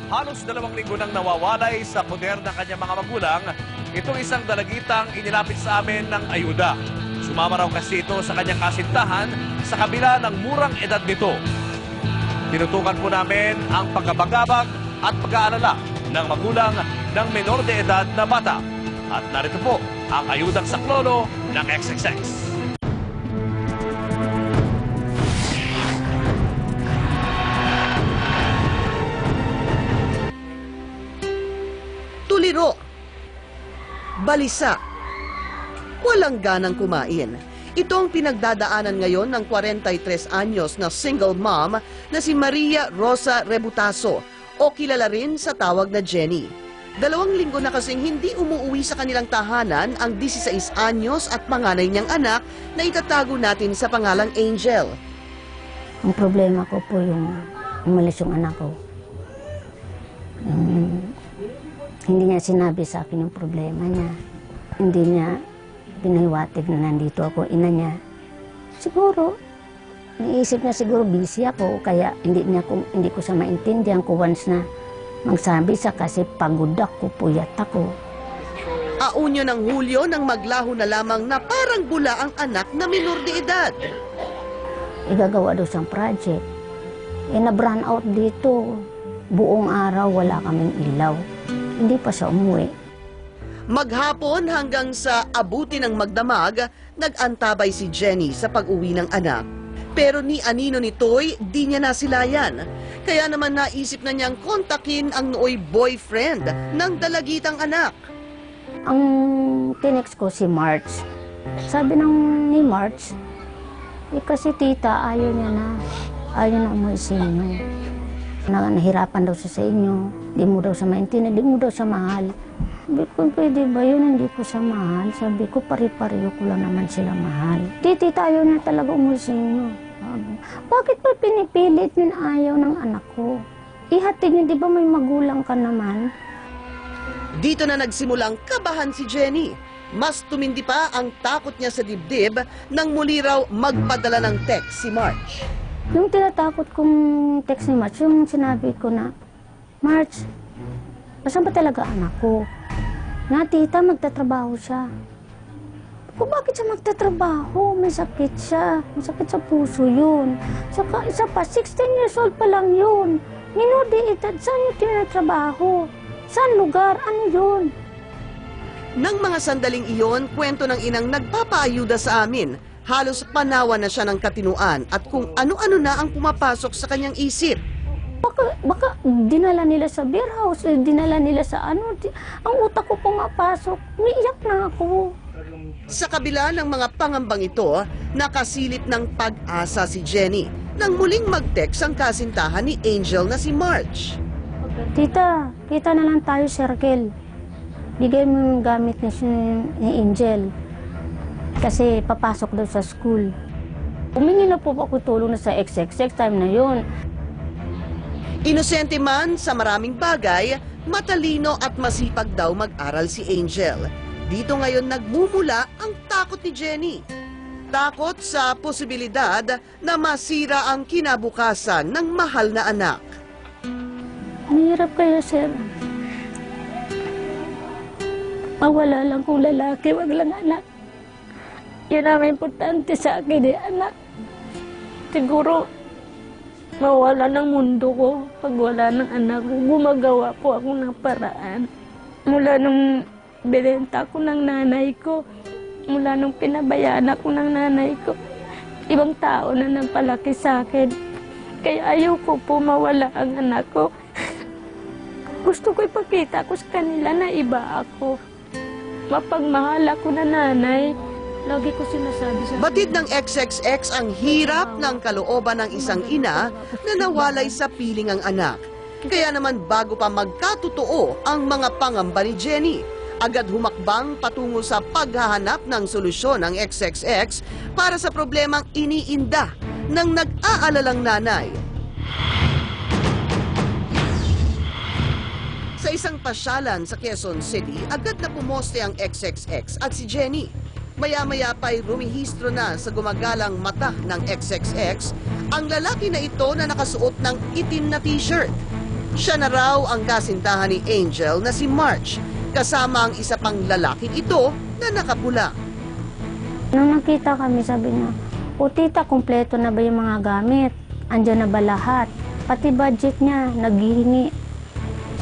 Halos 2 linggo nang nawawalay sa poder ng kanyang mga magulang, itong isang dalagitang inilapit sa amin ng ayuda. Sumama raw kasi ito sa kanyang kasintahan sa kabila ng murang edad nito. Tinutukan po namin ang pagkabagabag at pag-aalala ng magulang ng menor de edad na bata. At narito po ang ayudang saklolo ng XXX. Tuliro, balisa, walang ganang kumain. Ito ang pinagdadaanan ngayon ng 43 anyos na single mom na si Maria Rosa Rebutaso o kilala rin sa tawag na Jenny. 2 linggo na kasing hindi umuwi sa kanilang tahanan ang 16 anyos at panganay niyang anak na itatago natin sa pangalang Angel. Ang problema ko po yung umalis yung anak ko. Hindi niya sinabi sa akin yung problema niya. Hindi niya pinahiwatig na nandito ako, ina niya. Siguro, naisip niya siguro busy ako, kaya hindi ko siya maintindihan ko once na magsabi siya kasi pagod ako, puyat ako. Aunyo ng Hulyo nang maglaho na lamang na parang bula ang anak na minor de edad. Igagawa daw siyang project. Na-brown out dito. Buong araw wala kaming ilaw. Hindi pa siya umuwi. Maghapon hanggang sa abuti ng magdamag, nag-antabay si Jenny sa pag-uwi ng anak. Pero ni anino nito'y di niya nasilayan. Kaya naman naisip na niyang kontakin ang nooy boyfriend ng dalagitang anak. Ang tinext ko si March. Sabi ni March, kasi tita, ayaw na umuwi sa inyo. Nahirapan daw siya sa inyo. Di mo daw siya maintindihan, di mo daw siya mahal. Sabi ko, pwede ba yun? Hindi ko siya mahal. Sabi ko, pari-pariyo ko lang naman sila mahal. Titi, tayo na talaga umuwi sa inyo. Bakit ba pinipilit yun ayaw ng anak ko? Ihatid niyo, di ba may magulang ka naman? Dito na nagsimulang kabahan si Jenny. Mas tumindi pa ang takot niya sa dibdib nang muli raw magpadala ng text si March. Yung tinatakot kong text ni March, yung sinabi ko na, March, saan ba talaga anak ko? Na tita, magtatrabaho siya. Kung bakit siya magtatrabaho? May sakit siya. May sakit sa puso yun. Saka isa pa, 16 years old pa lang yun. Minor de edad, saan yung tinatrabaho? Saan lugar? Ano yun? Nang mga sandaling iyon, kwento ng inang nagpapaayuda sa amin. Halos panawa na siya ng katinuan at kung ano-ano na ang pumapasok sa kanyang isip. Baka dinala nila sa beer house, dinala nila sa ano. Ang utak ko pumapasok, umiiyak na ako. Sa kabila ng mga pangambang ito, nakasilip ng pag-asa si Jenny nang muling mag-text ang kasintahan ni Angel na si March. Tita, kita na lang tayo, circle. Bigay mo yung gamit ni Angel. Kasi papasok daw sa school. Humingi na po ako tulong na sa XXX time na yun. Inosente man sa maraming bagay, matalino at masipag daw mag-aral si Angel. Dito ngayon nagmumula ang takot ni Jenny. Takot sa posibilidad na masira ang kinabukasan ng mahal na anak. Mahirap kaya, sir. Mawala lang kung lalaki, wag lang anak. Yan ang importante sa akin, anak. Siguro, mawala ng mundo ko pag wala ng anak ko. Gumagawa po ako ng paraan. Mula nung binenta ko ng nanay ko, mula nung pinabayaan ako ng nanay ko, ibang tao na nagpalaki sa akin. Kaya ayaw ko po mawala ang anak ko. Gusto ko ipakita ko sa kanila na iba ako. Mapagmahal ako na nanay. Lagi ko sinasabi sa... Batid ng XXX ang hirap ng kalooban ng isang ina na nawalay sa piling ang anak. Kaya naman bago pa magkatotoo ang mga pangamba ni Jenny, agad humakbang patungo sa paghahanap ng solusyon ng XXX para sa problemang iniinda ng nag-aalalang nanay. Sa isang pasyalan sa Quezon City, agad na pumoste ang XXX at si Jenny. Maya-maya pa'y rumihistro na sa gumagalang mata ng XXX ang lalaki na ito na nakasuot ng itim na t-shirt. Siya na raw ang kasintahan ni Angel na si March, kasama ang isa pang lalaking ito na nakapula. Nung nakita kami, sabi niya, "O tita, kumpleto na ba yung mga gamit? Andyan na ba lahat? Pati budget niya, naghihingi."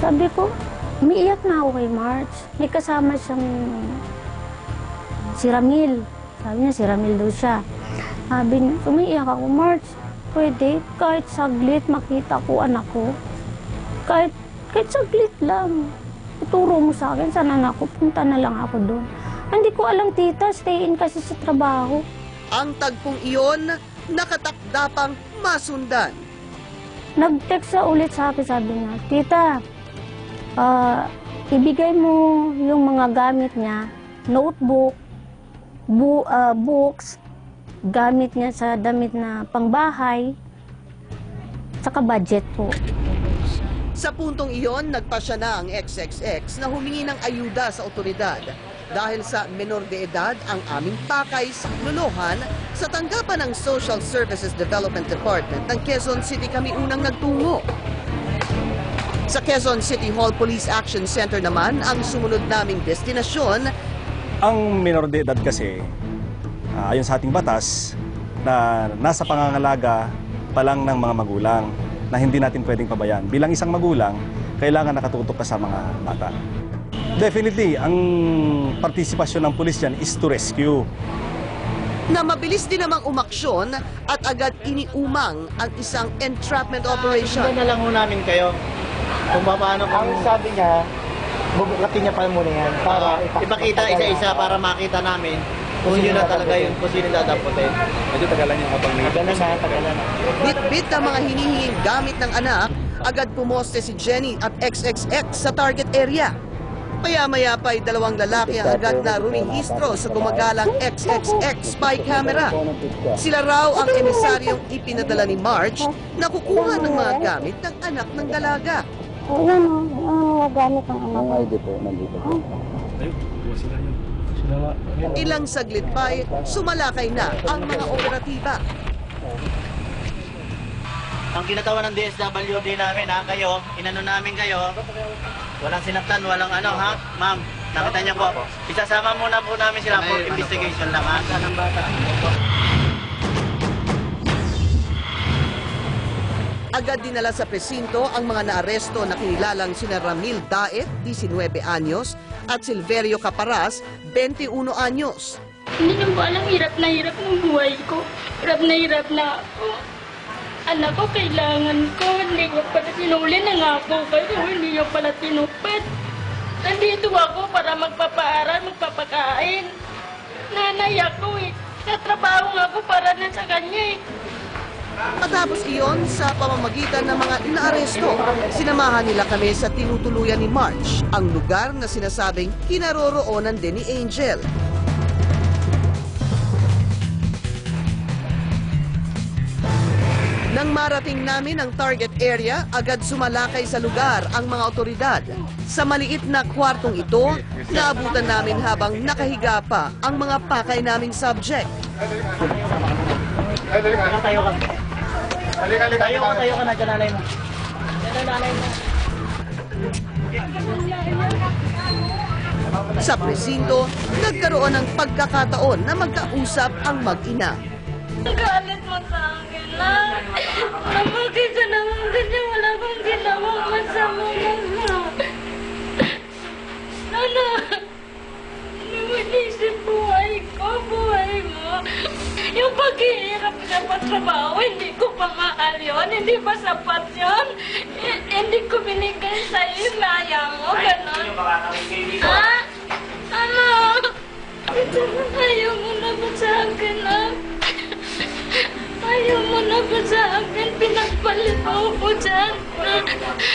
Sabi ko, umiiyak na ako kay March. May kasama siyang si Ramil. Sabi niya, si Ramil daw siya. Sabi niya, umiiyak ako, "March, pwede kahit saglit makita ko anak ko. Kahit saglit lang. Ituro mo sa akin, saan anak ko, punta na lang ako doon." Hindi ko alam, tita, stay in kasi sa trabaho. Ang tagpong iyon, nakatakda pang masundan. Nag-text sa ulit sa akin, sabi niya, "Tita, ibigay mo yung mga gamit niya, notebook, books, gamit niya sa damit na pangbahay, saka budget po." Sa puntong iyon, nagpasya na ang XXX na humingi ng ayuda sa otoridad dahil sa menor de edad ang aming pakay sa luluhan sa tanggapan ng Social Services Development Department ng Quezon City kami unang nagtungo. Sa Quezon City Hall Police Action Center naman ang sumunod naming destinasyon. Ang minor de edad kasi, ayon sa ating batas, na nasa pangangalaga pa lang ng mga magulang na hindi natin pwedeng pabayaan. Bilang isang magulang, kailangan nakatutok ka sa mga bata. Definitely, ang partisipasyon ng pulis dyan is to rescue. Na mabilis din namang umaksyon at agad iniumang ang isang entrapment operation. Sundan na lang ho namin kayo kung paano Ang sabi niya, bubukatin niya pa muna yan para ipakita isa-isa para makita namin kung yun na talaga yun, kung sino dadaputin. Medyo tagalan yung habang tagalan na. Bit-bit ng mga hinihinging gamit ng anak, agad pumoste si Jenny at XXX sa target area. Maya-maya pa'y dalawang lalaki ang agad na rumihistro sa gumagalang XXX spy camera. Sila raw ang emisaryong ipinadala ni March na kukuha ng mga gamit ng anak ng dalaga. Yan o, mga gamit ng anak ko. Ilang saglit pa'y sumalakay na ang mga operatiba. Ang kinatawa ng DSWD namin, ha, kayo, inano namin kayo, walang sinaktan, walang ano, ha, ma'am, nakita niyo po, isasama muna po namin sila for investigation lang, ha, ng bata. Agad dinala sa presinto ang mga naaresto na kinilalang sina Ramil Daet, 19 anyos, at Silverio Caparas, 21 anyos. Hindi niyo ba alam, hirap ng buhay ko. Hirap na ako. Anak ko, kailangan ko. Hindi ko pala sinuli na nga po kayo. Hindi niyo pala tinupad. Nandito ako para magpapaaral, magpapakain. Nanay ako eh. Natrabaho nga ako para na sa kanya eh. Matapos iyon, sa pamamagitan ng mga inaaresto, sinamahan nila kami sa tinutuluyan ni March, ang lugar na sinasabing kinaroroonan din ni Angel. Nang marating namin ang target area, agad sumalakay sa lugar ang mga otoridad. Sa maliit na kwartong ito, naabutan namin habang nakahiga pa ang mga pakay naming subject. Tayo ka. Tayo ka na, dyan nanay mo. Dyan nanay mo. Sa presinto, nagkaroon ng pagkakataon na magkausap ang mag-ina. Galit mo sa akin lang. Bakit ka naman ganyan? Wala kang ginawang masama mo. Sana, inisip buhay ko, buhay mo. Yung paghihirap ka pa trabaho, hindi ko pa mahal yun. Hindi pa sapat yun. Hindi ko binigay sa'yo yung maya mo. Ganon. Ha? Ano? Ayaw mo na ba sa akin, ha? Ayaw mo na ba sa akin? Pinagpalit mo ko dyan.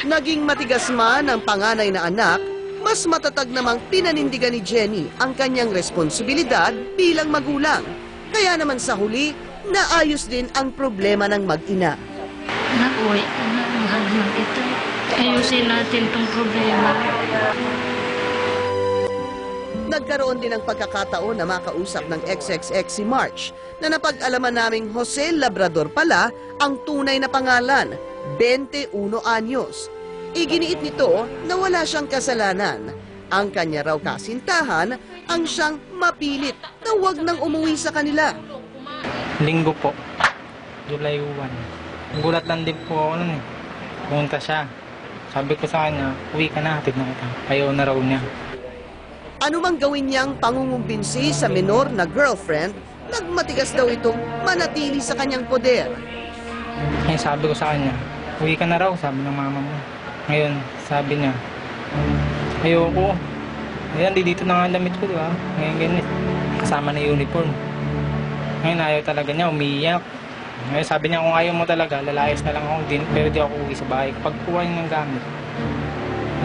Naging matigas man ang panganay na anak, mas matatag namang pinanindigan ni Jenny ang kanyang responsibilidad bilang magulang. Kaya naman sa huli, naayos din ang problema ng mag-ina. Anak, uwi ka na. Mahal na kita. Ayusin natin tong problema. Nagkaroon din ng pagkakataon na makausap ng XXX si March na napag-alaman naming Jose Labrador pala ang tunay na pangalan, 21 anyos. Iginiit nito na wala siyang kasalanan. Ang kanya raw kasintahan ang siyang mapilit na huwag nang umuwi sa kanila. Linggo po, July 1. Gulat lang din po ako nun eh. Pumunta siya. Sabi ko sa kanya, uwi ka na, hatid na kita. Ayaw na raw niya. Ano mang gawin niyang pangungumbinsi sa menor na girlfriend, nagmatigas daw itong manatili sa kanyang poder. Ngayon sabi ko sa kanya, uwi ka na raw, sabi ng mama mo. Ngayon, sabi niya, ayoko. Ayan, dito na nga ang damit ko, di ba? Ngayon ganit, kasama na yung uniform. Ngayon ayaw talaga niya, umiiyak. Ngayon sabi niya, kung ayaw mo talaga, lalayas na lang ako din, pero di ako uwi sa bahay. Kapag kuha niya ng gamit,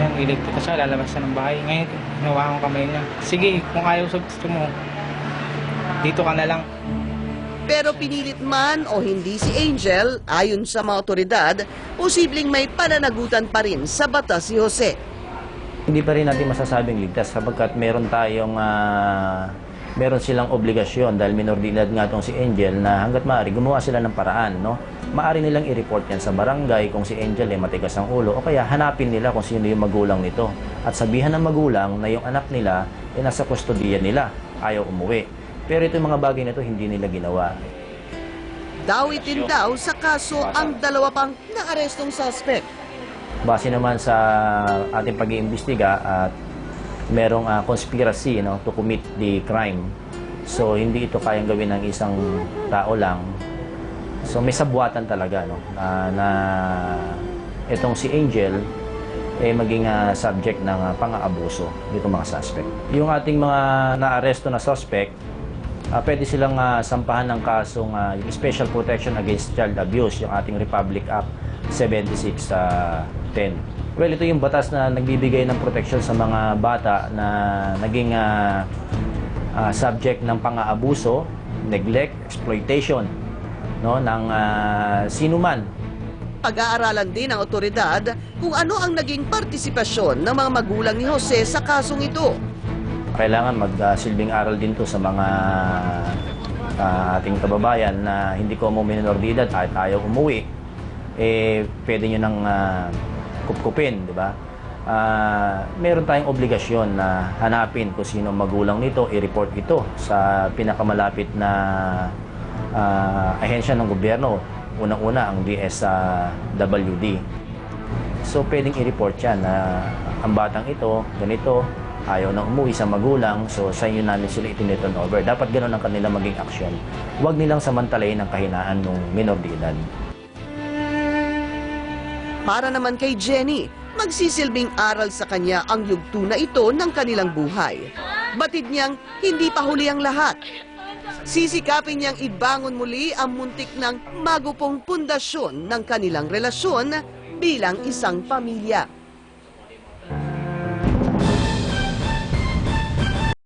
ayan, iligpit siya, lalabas siya ng bahay. Ngayon, hinawakan ko kamay niya. Sige, kung ayaw sa gusto mo, dito ka na lang. Pero pinilit man o hindi si Angel, ayon sa mga otoridad, posibleng may pananagutan pa rin sa batas si Jose. Hindi pa rin natin masasabing ligtas sapagkat meron silang obligasyon dahil minor de edad nga itong si Angel na hanggat maaari gumawa sila ng paraan, no? Maaari nilang i-report yan sa barangay kung si Angel ay matigas ang ulo o kaya hanapin nila kung sino yung magulang nito at sabihan ng magulang na yung anak nila ay nasa kustodiya nila, ayaw umuwi. Pero itong mga bagay na ito hindi nila ginawa. Dawitin daw sa kaso ang dalawa pang naarestong suspect. Base naman sa ating pag-iimbestiga at merong conspiracy, no, to commit the crime. So hindi ito kayang gawin ng isang tao lang. So may sabuatan talaga, no, na itong si Angel ay maging subject ng pang-aabuso nitong mga suspect. Yung ating mga naaresto na suspect, pwede silang sampahan ng kasong yung Special Protection Against Child Abuse, yung ating Republic Act 7610. Well, ito yung batas na nagbibigay ng protection sa mga bata na naging subject ng pang-aabuso, neglect, exploitation, no, ng sinuman. Pag-aaralan din ng otoridad kung ano ang naging partisipasyon ng mga magulang ni Jose sa kasong ito. Kailangan magsilbing aral din to sa mga ating kababayan na hindi ko mo minor de edad at ayaw umuwi, pwede nyo nang kupkupin, di ba? Meron tayong obligasyon na hanapin kung sino magulang nito, i-report ito sa pinakamalapit na ahensya ng gobyerno. Unang-una ang DSWD. So pwedeng i-report yan na ang batang ito, ganito, ayaw na umuwi sa magulang, so sa inyo namin sila itineturn over. Dapat ganoon ang kanila maging aksyon. Huwag nilang samantalayin ang kahinaan ng minor de edad. Para naman kay Jenny, magsisilbing aral sa kanya ang yugto na ito ng kanilang buhay. Batid niyang hindi pa huli ang lahat. Sisikapin niyang ibangon muli ang muntik ng magupong pundasyon ng kanilang relasyon bilang isang pamilya.